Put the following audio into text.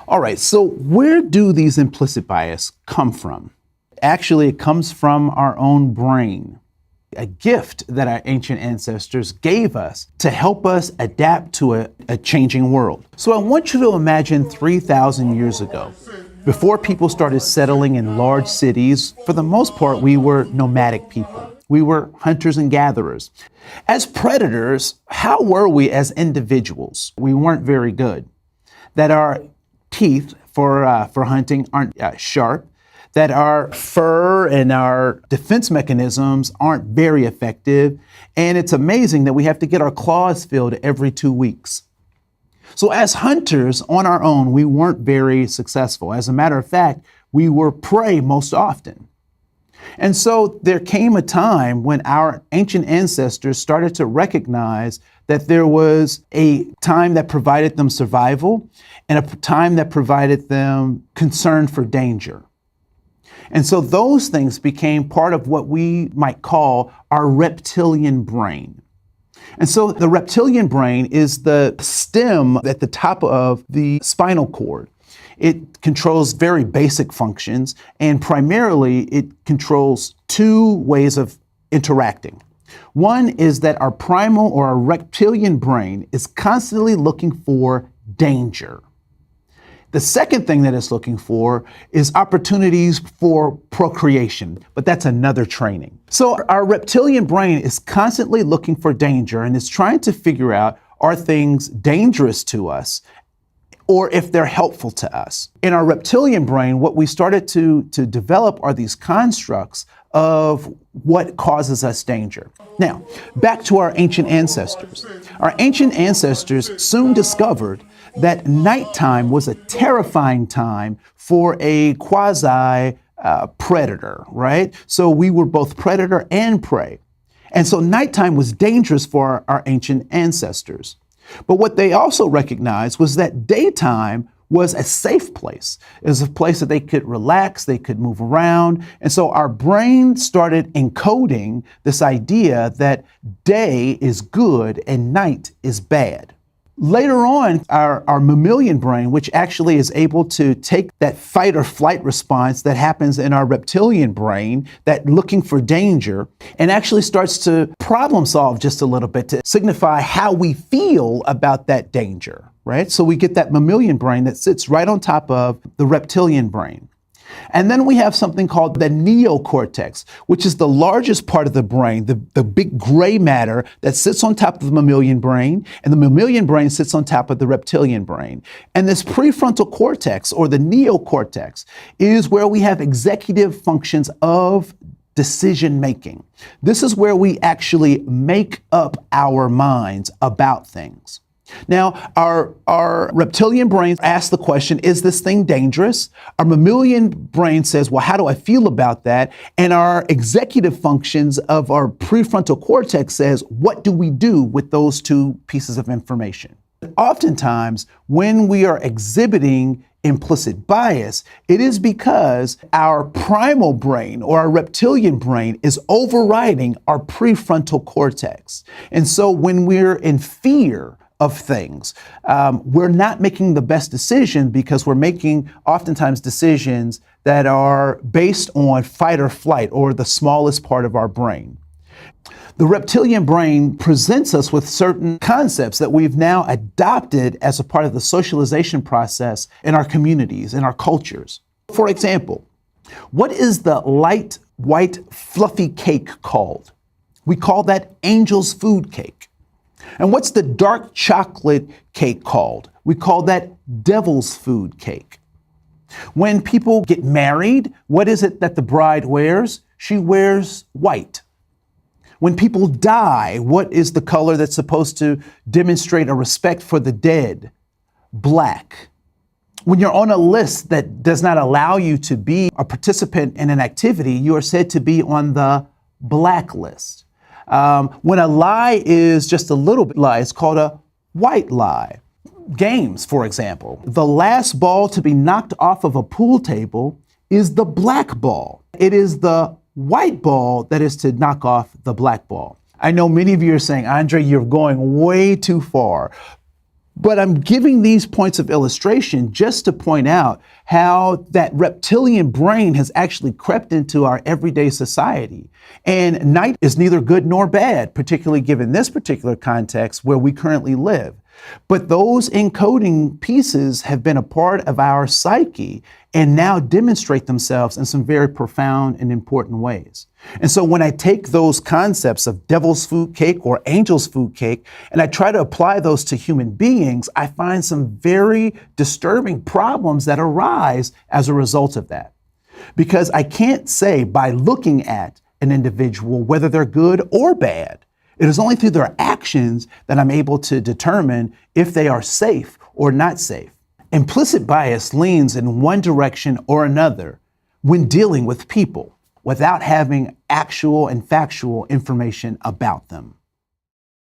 All right, so where do these implicit bias come from? Actually, it comes from our own brain, a gift that our ancient ancestors gave us to help us adapt to a changing world. So I want you to imagine 3,000 years ago, before people started settling in large cities. For the most part, we were nomadic people. We were hunters and gatherers. As predators, how were we as individuals? We weren't very good. That our teeth for hunting aren't sharp, that our fur and our defense mechanisms aren't very effective, and it's amazing that we have to get our claws filled every 2 weeks. So as hunters on our own, we weren't very successful. As a matter of fact, we were prey most often. And so there came a time when our ancient ancestors started to recognize that there was a time that provided them survival and a time that provided them concern for danger. And so those things became part of what we might call our reptilian brain. And so the reptilian brain is the stem at the top of the spinal cord. It controls very basic functions, and primarily it controls two ways of interacting. One is that our primal or our reptilian brain is constantly looking for danger. The second thing that it's looking for is opportunities for procreation, but that's another training. So our reptilian brain is constantly looking for danger and is trying to figure out, are things dangerous to us or if they're helpful to us? In our reptilian brain, what we started to develop are these constructs of what causes us danger. Now, back to our ancient ancestors. Our ancient ancestors soon discovered that nighttime was a terrifying time for a quasi-predator, right? So we were both predator and prey. And so nighttime was dangerous for our ancient ancestors. But what they also recognized was that daytime was a safe place. It was a place that they could relax, they could move around. And so our brain started encoding this idea that day is good and night is bad. Later on, our mammalian brain, which actually is able to take that fight or flight response that happens in our reptilian brain, that looking for danger, and actually starts to problem solve just a little bit to signify how we feel about that danger, right? So we get that mammalian brain that sits right on top of the reptilian brain. And then we have something called the neocortex, which is the largest part of the brain, the big gray matter that sits on top of the mammalian brain, and the mammalian brain sits on top of the reptilian brain. And this prefrontal cortex, or the neocortex, is where we have executive functions of decision making. This is where we actually make up our minds about things. Now, our reptilian brain asks the question, is this thing dangerous? Our mammalian brain says, well, how do I feel about that? And our executive functions of our prefrontal cortex says, what do we do with those two pieces of information? Oftentimes, when we are exhibiting implicit bias, it is because our primal brain or our reptilian brain is overriding our prefrontal cortex. And so when we're in fear of things, we're not making the best decision because we're making oftentimes decisions that are based on fight or flight or the smallest part of our brain. The reptilian brain presents us with certain concepts that we've now adopted as a part of the socialization process in our communities, in our cultures. For example, what is the light, white, fluffy cake called? We call that angel's food cake. And what's the dark chocolate cake called? We call that devil's food cake. When people get married, what is it that the bride wears? She wears white. When people die, what is the color that's supposed to demonstrate a respect for the dead? Black. When you're on a list that does not allow you to be a participant in an activity, you are said to be on the black list. When a lie is just a little bit lie, it's called a white lie. Games, for example. The last ball to be knocked off of a pool table is the black ball. It is the white ball that is to knock off the black ball. I know many of you are saying, Andre, you're going way too far. But I'm giving these points of illustration just to point out how that reptilian brain has actually crept into our everyday society. And night is neither good nor bad, particularly given this particular context where we currently live. But those encoding pieces have been a part of our psyche and now demonstrate themselves in some very profound and important ways. And so when I take those concepts of devil's food cake or angel's food cake, and I try to apply those to human beings, I find some very disturbing problems that arise as a result of that. Because I can't say by looking at an individual whether they're good or bad. It is only through their actions that I'm able to determine if they are safe or not safe. Implicit bias leans in one direction or another when dealing with people without having actual and factual information about them.